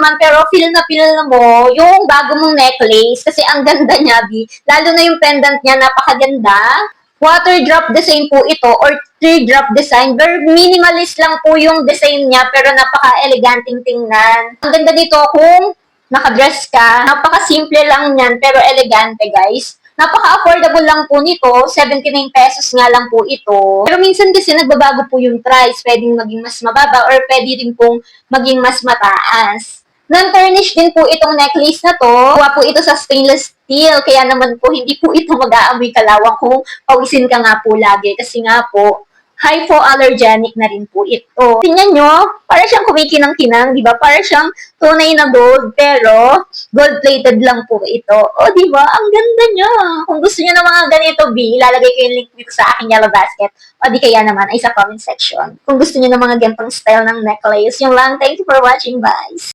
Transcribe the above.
naman, pero feel na mo yung bago mong necklace. Kasi ang ganda niya, B. Lalo na yung pendant niya, napakaganda. Water drop design po ito or teardrop design. Very minimalist lang po yung design niya pero napaka-eleganting tingnan. Ang ganda nito kung nakadress ka. Napaka-simple lang niyan pero elegante, guys. Napaka-affordable lang po nito. 79 pesos nga lang po ito. Pero minsan kasi nagbabago po yung price. Pwedeng maging mas mababa or pwede rin pong maging mas mataas. Non-tarnish din po itong necklace na to. Kuha po ito sa stainless steel. Kaya naman po, hindi po ito mag-aamoy kalawang kung pawisin ka nga po lagi. Kasi nga po, hypoallergenic na rin po ito. Tingnan nyo, para siyang kumikinang-kinang, di ba? Para siyang tunay na gold, pero gold-plated lang po ito. O, di ba? Ang ganda niya. Kung gusto niyo ng mga ganito, B, ilalagay ko yung link dito sa aking yellow basket. O, di kaya naman, ay sa comment section. Kung gusto niyo ng mga gantong style ng necklace, yung lang. Thank you for watching, guys.